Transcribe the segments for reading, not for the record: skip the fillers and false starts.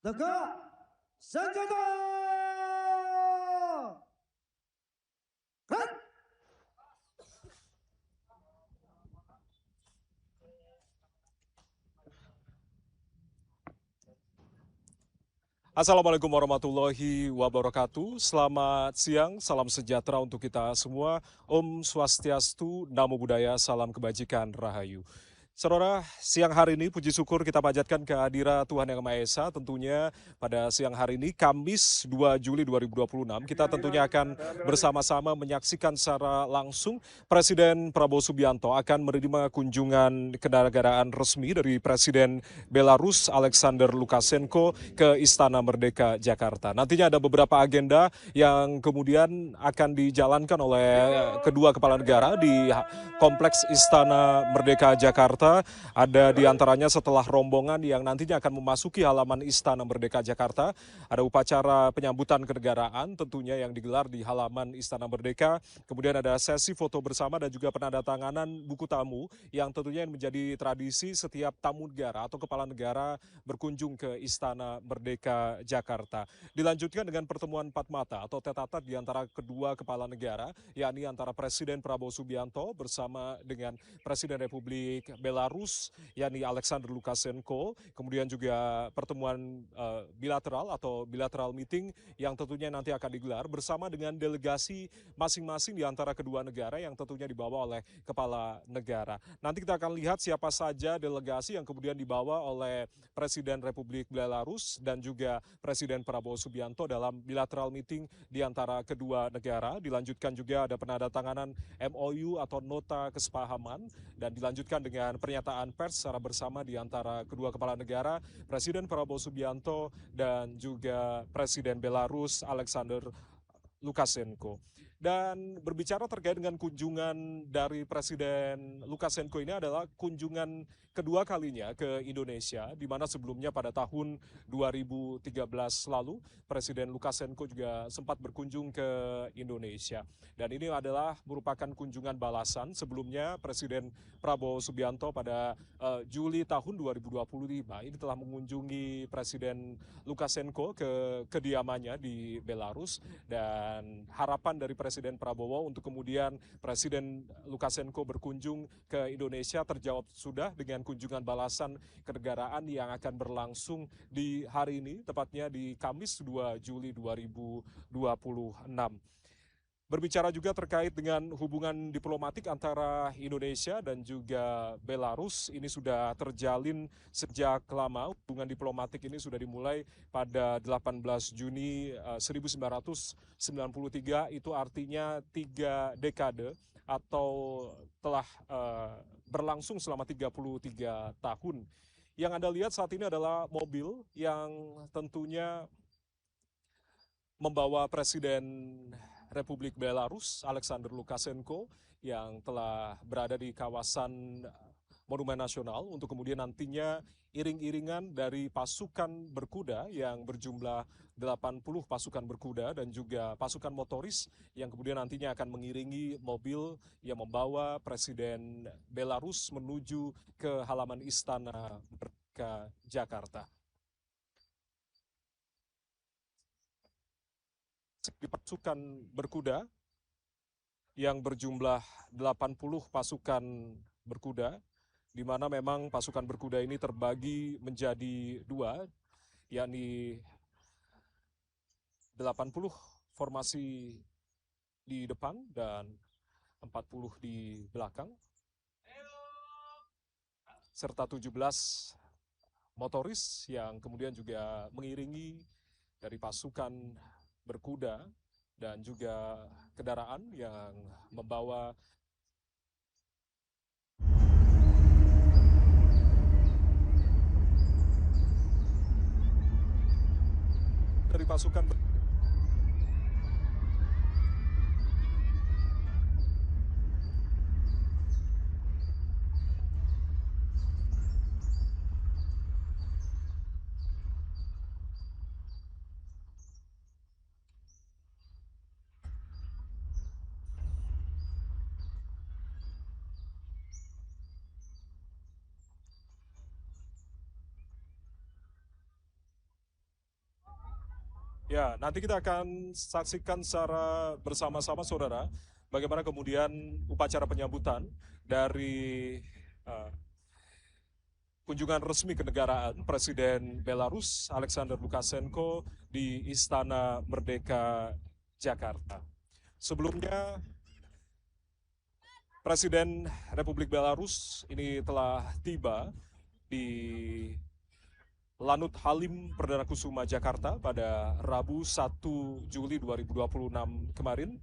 Tegak senjata! Gerak! Assalamualaikum warahmatullahi wabarakatuh. Selamat siang, salam sejahtera untuk kita semua. Om Swastiastu, Namo Buddhaya, salam kebajikan, Rahayu. Saudara, siang hari ini puji syukur kita panjatkan kehadirat Tuhan Yang Maha Esa. Tentunya pada siang hari ini, Kamis 2 Juli 2026, kita tentunya akan bersama-sama menyaksikan secara langsung Presiden Prabowo Subianto akan menerima kunjungan kenegaraan resmi dari Presiden Belarus Alexander Lukashenko ke Istana Merdeka Jakarta. Nantinya ada beberapa agenda yang kemudian akan dijalankan oleh kedua kepala negara di Kompleks Istana Merdeka Jakarta. Ada di antaranya setelah rombongan yang nantinya akan memasuki halaman Istana Merdeka Jakarta, ada upacara penyambutan kenegaraan tentunya yang digelar di halaman Istana Merdeka. Kemudian ada sesi foto bersama dan juga penandatanganan buku tamu yang tentunya menjadi tradisi setiap tamu negara atau kepala negara berkunjung ke Istana Merdeka Jakarta. Dilanjutkan dengan pertemuan empat mata atau tete-a-tete di antara kedua kepala negara, yakni antara Presiden Prabowo Subianto bersama dengan Presiden Republik Belarus, yakni Alexander Lukashenko. Kemudian juga pertemuan bilateral atau bilateral meeting yang tentunya nanti akan digelar bersama dengan delegasi masing-masing di antara kedua negara yang tentunya dibawa oleh kepala negara. Nanti kita akan lihat siapa saja delegasi yang kemudian dibawa oleh Presiden Republik Belarus dan juga Presiden Prabowo Subianto dalam bilateral meeting di antara kedua negara. Dilanjutkan juga ada penandatanganan MOU atau nota kesepahaman dan dilanjutkan dengan pernyataan pers secara bersama di antara kedua kepala negara, Presiden Prabowo Subianto dan juga Presiden Belarus Alexander Lukashenko. Dan berbicara terkait dengan kunjungan dari Presiden Lukashenko ini adalah kunjungan kedua kalinya ke Indonesia, di mana sebelumnya pada tahun 2013 lalu Presiden Lukashenko juga sempat berkunjung ke Indonesia. Dan ini adalah merupakan kunjungan balasan. Sebelumnya Presiden Prabowo Subianto pada Juli tahun 2025 ini telah mengunjungi Presiden Lukashenko ke kediamannya di Belarus, dan harapan dari Presiden Prabowo untuk kemudian Presiden Lukashenko berkunjung ke Indonesia terjawab sudah dengan kunjungan balasan kenegaraan yang akan berlangsung di hari ini, tepatnya di Kamis 2 Juli 2026. Berbicara juga terkait dengan hubungan diplomatik antara Indonesia dan juga Belarus, ini sudah terjalin sejak lama. Hubungan diplomatik ini sudah dimulai pada 18 Juni 1993, itu artinya 3 dekade atau telah berlangsung selama 33 tahun. Yang Anda lihat saat ini adalah mobil yang tentunya membawa Presiden Republik Belarus, Alexander Lukashenko, yang telah berada di kawasan Monumen Nasional untuk kemudian nantinya iring-iringan dari pasukan berkuda yang berjumlah 80 pasukan berkuda dan juga pasukan motoris yang kemudian nantinya akan mengiringi mobil yang membawa Presiden Belarus menuju ke halaman Istana Merdeka Jakarta. Di pasukan berkuda yang berjumlah 80 pasukan berkuda, di mana memang pasukan berkuda ini terbagi menjadi dua, yakni 80 formasi di depan dan 40 di belakang, serta 17 motoris yang kemudian juga mengiringi dari pasukan berkuda dan juga kendaraan yang membawa dari pasukan Ya, nanti kita akan saksikan secara bersama-sama, saudara, bagaimana kemudian upacara penyambutan dari kunjungan resmi kenegaraan Presiden Belarus Alexander Lukashenko di Istana Merdeka Jakarta. Sebelumnya, Presiden Republik Belarus ini telah tiba di Lanut Halim Perdana Kusuma Jakarta pada Rabu 1 Juli 2026 kemarin,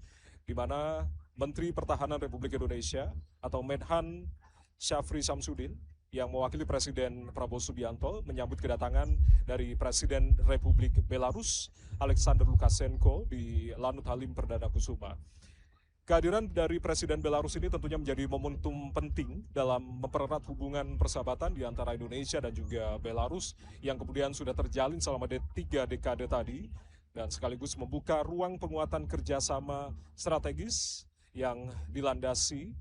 di mana Menteri Pertahanan Republik Indonesia atau Menhan Syafri Samsudin yang mewakili Presiden Prabowo Subianto menyambut kedatangan dari Presiden Republik Belarus Alexander Lukashenko di Lanut Halim Perdana Kusuma. Kehadiran dari Presiden Belarus ini tentunya menjadi momentum penting dalam mempererat hubungan persahabatan di antara Indonesia dan juga Belarus yang kemudian sudah terjalin selama 3 dekade tadi, dan sekaligus membuka ruang penguatan kerjasama strategis yang dilandasi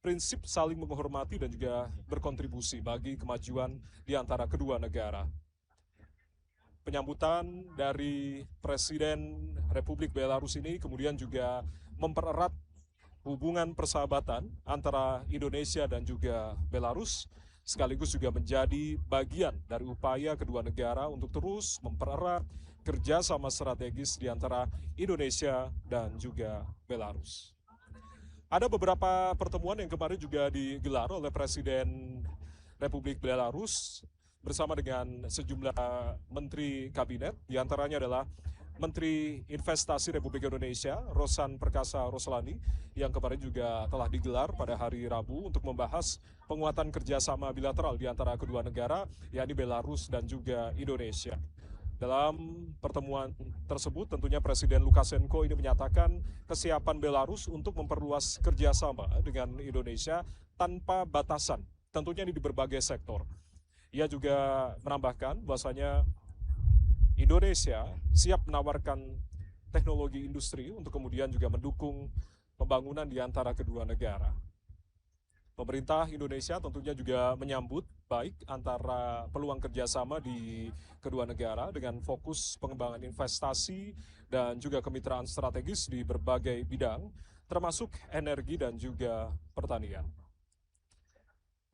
prinsip saling menghormati dan juga berkontribusi bagi kemajuan di antara kedua negara. Penyambutan dari Presiden Republik Belarus ini kemudian juga mempererat hubungan persahabatan antara Indonesia dan juga Belarus, sekaligus juga menjadi bagian dari upaya kedua negara untuk terus mempererat kerjasama strategis di antara Indonesia dan juga Belarus. Ada beberapa pertemuan yang kemarin juga digelar oleh Presiden Republik Belarus bersama dengan sejumlah menteri kabinet, diantaranya adalah Menteri Investasi Republik Indonesia, Rosan Perkasa Roslani, yang kemarin juga telah digelar pada hari Rabu untuk membahas penguatan kerjasama bilateral di antara kedua negara, yakni Belarus dan juga Indonesia. Dalam pertemuan tersebut, tentunya Presiden Lukashenko ini menyatakan kesiapan Belarus untuk memperluas kerjasama dengan Indonesia tanpa batasan, tentunya ini di berbagai sektor. Ia juga menambahkan bahwasanya Indonesia siap menawarkan teknologi industri untuk kemudian juga mendukung pembangunan di antara kedua negara. Pemerintah Indonesia tentunya juga menyambut baik antara peluang kerjasama di kedua negara dengan fokus pengembangan investasi dan juga kemitraan strategis di berbagai bidang, termasuk energi dan juga pertanian.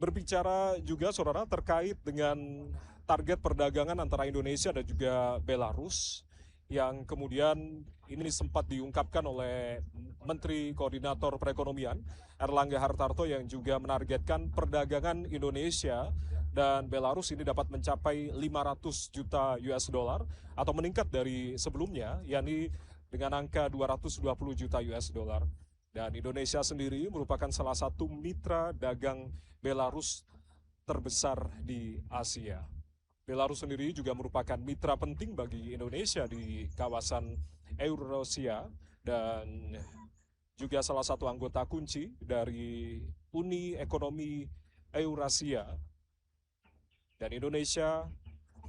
Berbicara juga, saudara, terkait dengan target perdagangan antara Indonesia dan juga Belarus yang kemudian ini sempat diungkapkan oleh Menteri Koordinator Perekonomian Erlangga Hartarto yang juga menargetkan perdagangan Indonesia dan Belarus ini dapat mencapai 500 juta US dollar atau meningkat dari sebelumnya, yakni dengan angka 220 juta US dollar. Dan Indonesia sendiri merupakan salah satu mitra dagang Belarus terbesar di Asia. Belarus sendiri juga merupakan mitra penting bagi Indonesia di kawasan Eurasia dan juga salah satu anggota kunci dari Uni Ekonomi Eurasia. Dan Indonesia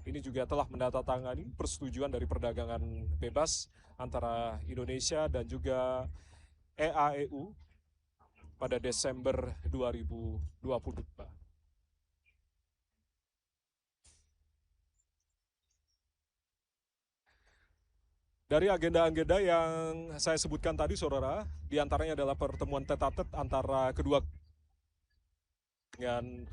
ini juga telah menandatangani persetujuan dari perdagangan bebas antara Indonesia dan juga EAEU pada Desember 2022. Dari agenda-agenda yang saya sebutkan tadi, saudara, diantaranya adalah pertemuan tete-a-tete antara kedua dengan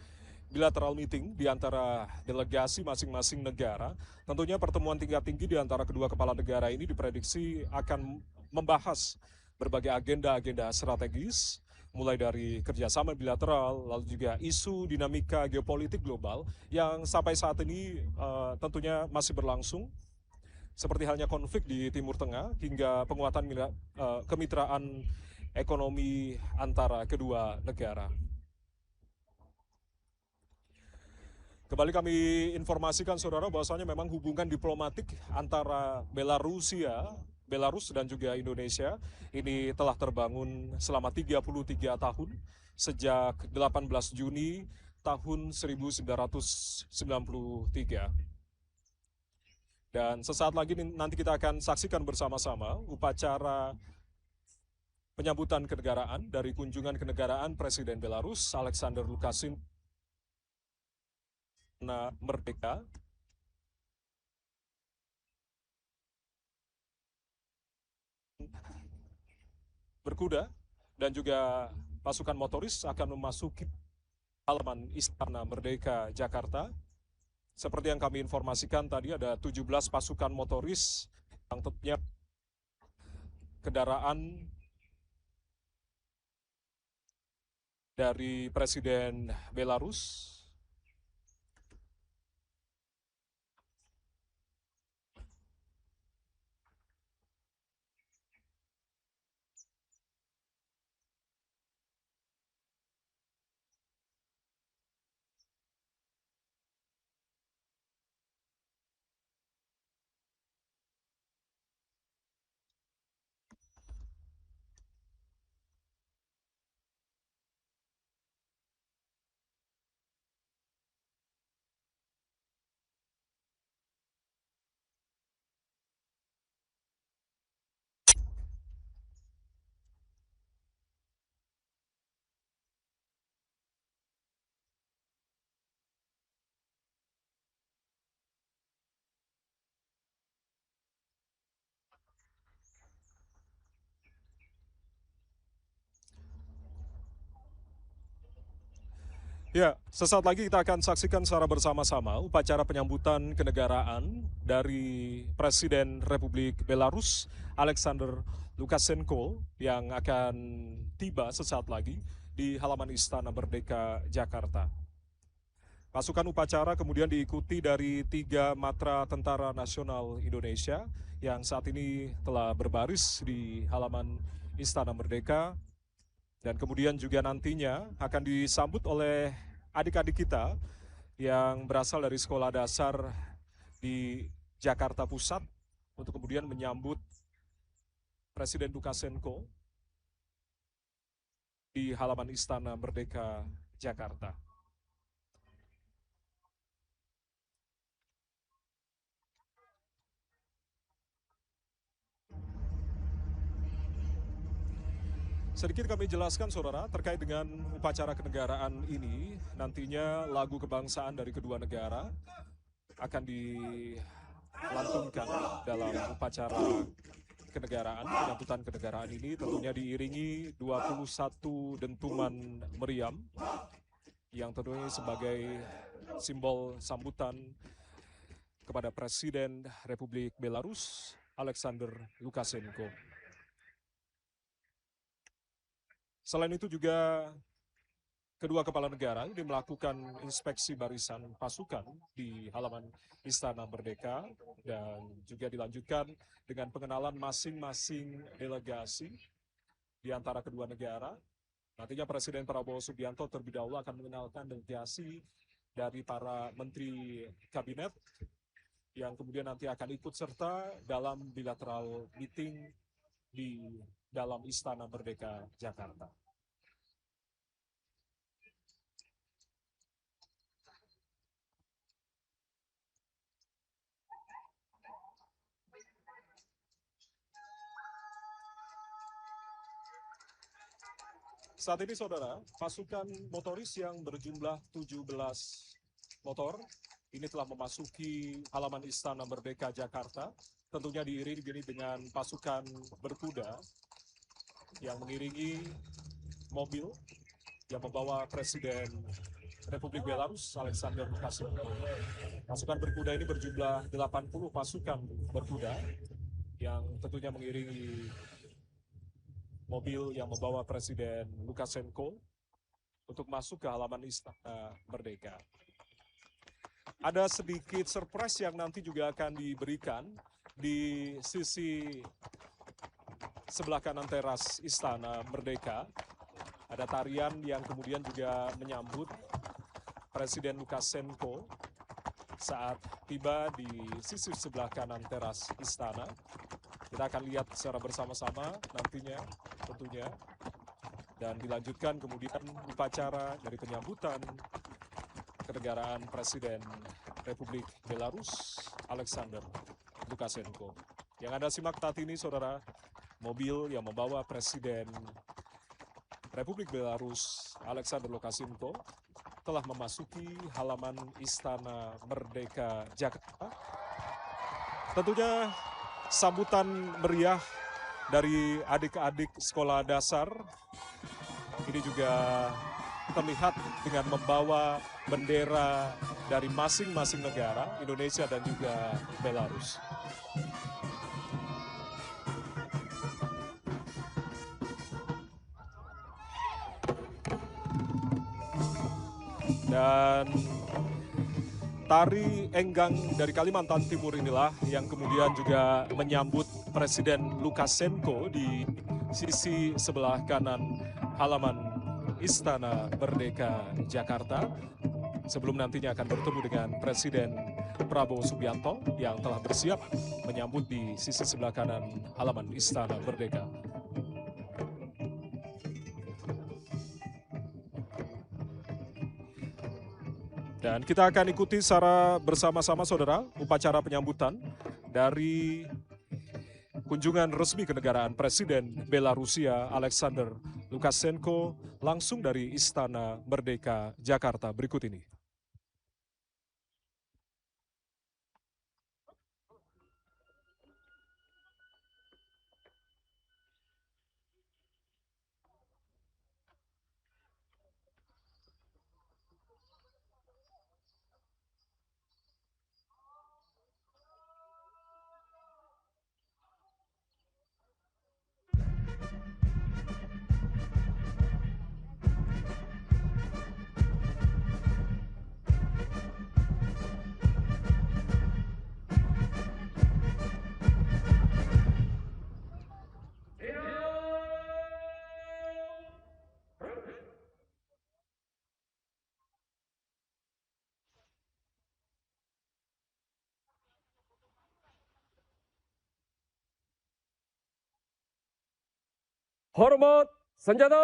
bilateral meeting di antara delegasi masing-masing negara. Tentunya pertemuan tingkat tinggi di antara kedua kepala negara ini diprediksi akan membahas berbagai agenda-agenda strategis, mulai dari kerjasama bilateral, lalu juga isu dinamika geopolitik global yang sampai saat ini tentunya masih berlangsung, seperti halnya konflik di Timur Tengah hingga penguatan kemitraan ekonomi antara kedua negara. Kembali kami informasikan saudara bahwasanya memang hubungan diplomatik antara Belarus dan juga Indonesia ini telah terbangun selama 33 tahun sejak 18 Juni tahun 1993. Dan sesaat lagi nanti kita akan saksikan bersama-sama upacara penyambutan kenegaraan dari kunjungan kenegaraan Presiden Belarus Alexander Lukashenko merdeka berkuda dan juga pasukan motoris akan memasuki halaman Istana Merdeka Jakarta. Seperti yang kami informasikan tadi, ada 17 pasukan motoris yang tentunya kendaraan dari Presiden Belarus. Ya, sesaat lagi kita akan saksikan secara bersama-sama upacara penyambutan kenegaraan dari Presiden Republik Belarus Alexander Lukashenko yang akan tiba sesaat lagi di halaman Istana Merdeka Jakarta. Pasukan upacara kemudian diikuti dari 3 matra Tentara Nasional Indonesia yang saat ini telah berbaris di halaman Istana Merdeka. Dan kemudian juga nantinya akan disambut oleh adik-adik kita yang berasal dari sekolah dasar di Jakarta Pusat untuk kemudian menyambut Presiden Lukashenko di halaman Istana Merdeka Jakarta. Sedikit kami jelaskan saudara terkait dengan upacara kenegaraan ini, nantinya lagu kebangsaan dari kedua negara akan dilantunkan dalam upacara kenegaraan, penyambutan kenegaraan ini tentunya diiringi 21 dentuman meriam yang tentunya sebagai simbol sambutan kepada Presiden Republik Belarus Alexander Lukashenko. Selain itu juga kedua kepala negara ini melakukan inspeksi barisan pasukan di halaman Istana Merdeka dan juga dilanjutkan dengan pengenalan masing-masing delegasi di antara kedua negara. Nantinya Presiden Prabowo Subianto terlebih dahulu akan mengenalkan delegasi dari para menteri kabinet yang kemudian nanti akan ikut serta dalam bilateral meeting di dalam Istana Merdeka Jakarta. Saat ini saudara, pasukan motoris yang berjumlah 17 motor ini telah memasuki halaman Istana Merdeka Jakarta, tentunya diiringi dengan pasukan berkuda yang mengiringi mobil yang membawa Presiden Republik Belarus Alexander Lukashenko. Pasukan berkuda ini berjumlah 80 pasukan berkuda yang tentunya mengiringi mobil yang membawa Presiden Lukashenko untuk masuk ke halaman Istana Merdeka. Ada sedikit surprise yang nanti juga akan diberikan di sisi sebelah kanan teras Istana Merdeka. Ada tarian yang kemudian juga menyambut Presiden Lukashenko saat tiba di sisi sebelah kanan teras istana. Kita akan lihat secara bersama-sama nantinya tentunya. Dan dilanjutkan kemudian upacara dari penyambutan kenegaraan Presiden Republik Belarus Alexander Lukashenko. Yang Anda simak saat ini saudara, mobil yang membawa Presiden Republik Belarus Alexander Lukashenko telah memasuki halaman Istana Merdeka Jakarta. Tentunya sambutan meriah dari adik-adik sekolah dasar ini juga terlihat dengan membawa bendera dari masing-masing negara, Indonesia dan juga Belarus. Dan tari enggang dari Kalimantan Timur inilah yang kemudian juga menyambut Presiden Lukashenko di sisi sebelah kanan halaman Istana Merdeka Jakarta. Sebelum nantinya akan bertemu dengan Presiden Prabowo Subianto yang telah bersiap menyambut di sisi sebelah kanan halaman Istana Merdeka. Dan kita akan ikuti secara bersama-sama saudara upacara penyambutan dari kunjungan resmi kenegaraan Presiden Belarusia Alexander Lukashenko langsung dari Istana Merdeka Jakarta berikut ini. Hormat senjata!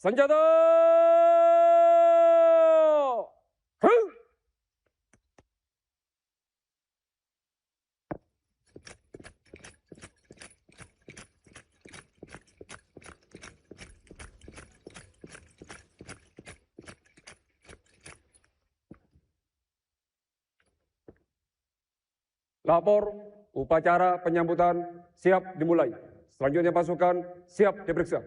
senjata. Hei! Lapor, upacara penyambutan siap dimulai. Selanjutnya pasukan siap diperiksa.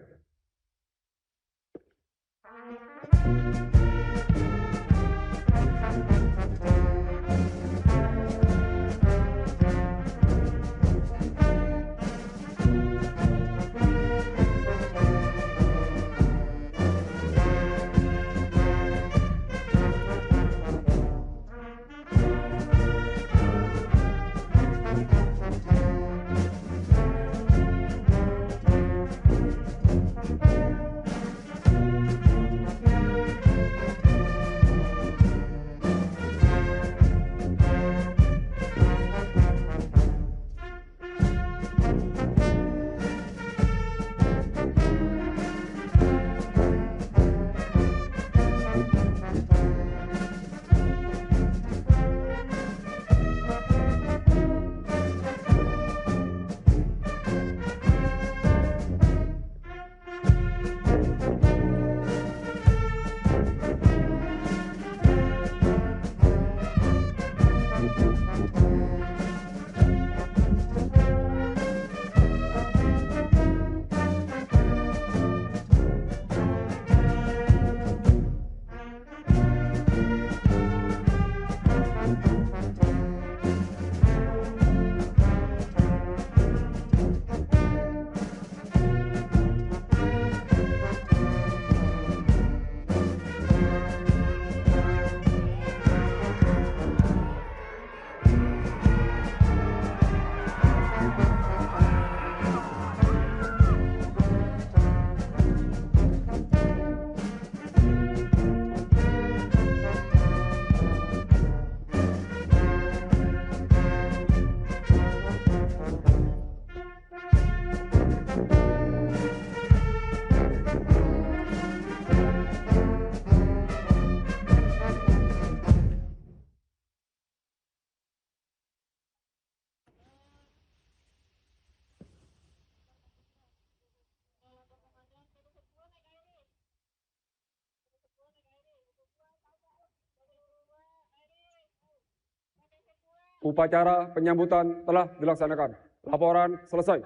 Upacara penyambutan telah dilaksanakan. Laporan selesai.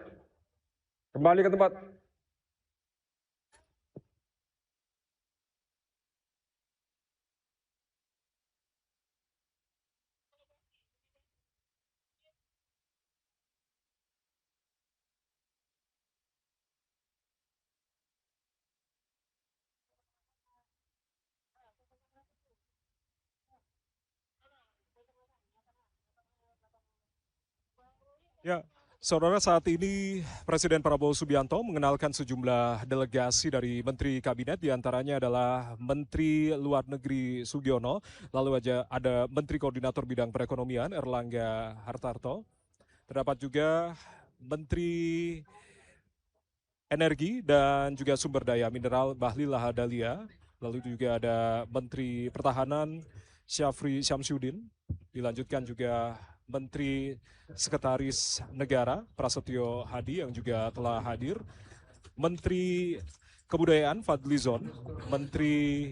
Kembali ke tempat. Ya, saudara, saat ini Presiden Prabowo Subianto mengenalkan sejumlah delegasi dari Menteri Kabinet, diantaranya adalah Menteri Luar Negeri Sugiono, lalu ada Menteri Koordinator Bidang Perekonomian Erlangga Hartarto, terdapat juga Menteri Energi dan juga Sumber Daya Mineral Bahlil Lahadalia, lalu juga ada Menteri Pertahanan Syafri Syamsuddin, dilanjutkan juga Menteri Sekretaris Negara Prasetyo Hadi yang juga telah hadir, Menteri Kebudayaan Fadlizon, Menteri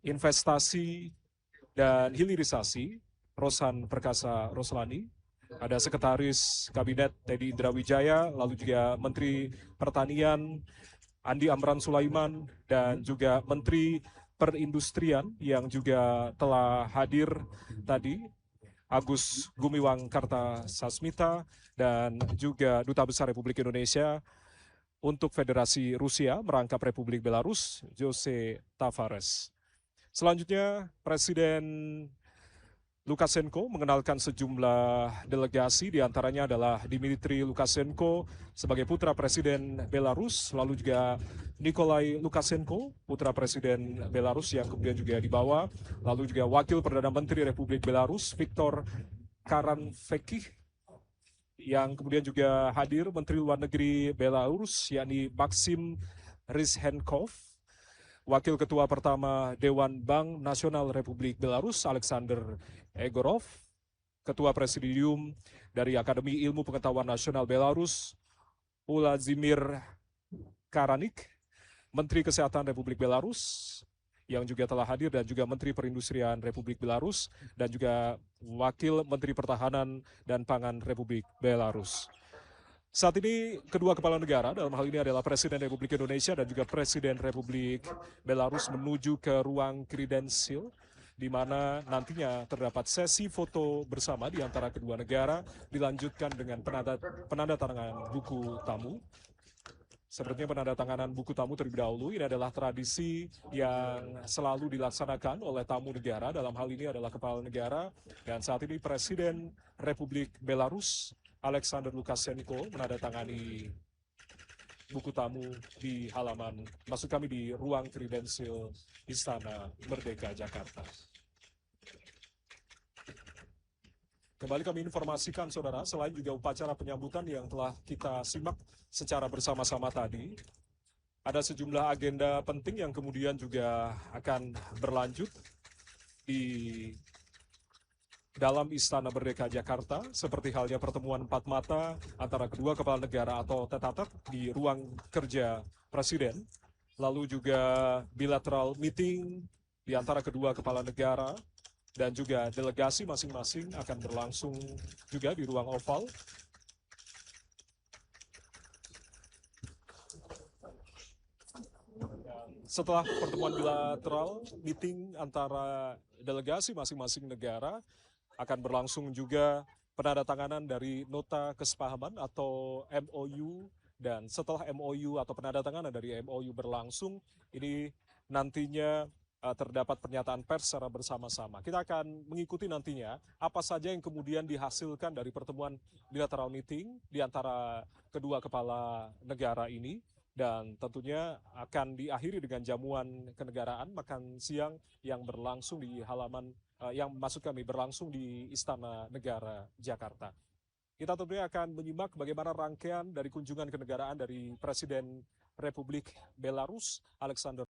Investasi dan Hilirisasi Rosan Perkasa Roslani, ada Sekretaris Kabinet Teddy Indrawijaya, lalu juga Menteri Pertanian Andi Amran Sulaiman, dan juga Menteri Perindustrian yang juga telah hadir tadi, Agus Gumiwang Kartasasmita, dan juga Duta Besar Republik Indonesia untuk Federasi Rusia merangkap Republik Belarus, Jose Tavares. Selanjutnya, Presiden Lukashenko mengenalkan sejumlah delegasi, diantaranya adalah Dmitry Lukashenko sebagai putra Presiden Belarus, lalu juga Nikolai Lukashenko, putra Presiden Belarus yang kemudian juga dibawa, lalu juga Wakil Perdana Menteri Republik Belarus, Viktor Karanfekih, yang kemudian juga hadir Menteri Luar Negeri Belarus, yakni Maxim Rizhenkov, Wakil Ketua Pertama Dewan Bank Nasional Republik Belarus Alexander Egorov, Ketua Presidium dari Akademi Ilmu Pengetahuan Nasional Belarus Ulazimir Karanik, Menteri Kesehatan Republik Belarus yang juga telah hadir dan juga Menteri Perindustrian Republik Belarus dan juga Wakil Menteri Pertahanan dan Pangan Republik Belarus. Saat ini kedua kepala negara, dalam hal ini adalah Presiden Republik Indonesia dan juga Presiden Republik Belarus menuju ke ruang kredensial di mana nantinya terdapat sesi foto bersama di antara kedua negara dilanjutkan dengan penandatanganan buku tamu. Sepertinya penandatanganan buku tamu terlebih dahulu, ini adalah tradisi yang selalu dilaksanakan oleh tamu negara, dalam hal ini adalah kepala negara, dan saat ini Presiden Republik Belarus, Alexander Lukashenko, menandatangani buku tamu di halaman, maksud kami di ruang kredensial Istana Merdeka Jakarta. Kembali kami informasikan saudara, selain juga upacara penyambutan yang telah kita simak secara bersama-sama tadi, ada sejumlah agenda penting yang kemudian juga akan berlanjut di dalam Istana Merdeka Jakarta, seperti halnya pertemuan empat mata antara kedua kepala negara atau tete-a-tete di ruang kerja Presiden, lalu juga bilateral meeting di antara kedua kepala negara, dan juga delegasi masing-masing akan berlangsung juga di ruang oval. Setelah pertemuan bilateral, meeting antara delegasi masing-masing negara akan berlangsung juga penandatanganan dari nota kesepahaman atau MOU, dan setelah MOU atau penandatanganan dari MOU berlangsung, ini nantinya terdapat pernyataan pers secara bersama-sama. Kita akan mengikuti nantinya apa saja yang kemudian dihasilkan dari pertemuan bilateral meeting di antara kedua kepala negara ini, dan tentunya akan diakhiri dengan jamuan kenegaraan makan siang yang berlangsung di halaman, yang maksud kami berlangsung di Istana Negara Jakarta. Kita tentunya akan menyimak bagaimana rangkaian dari kunjungan kenegaraan dari Presiden Republik Belarus Alexander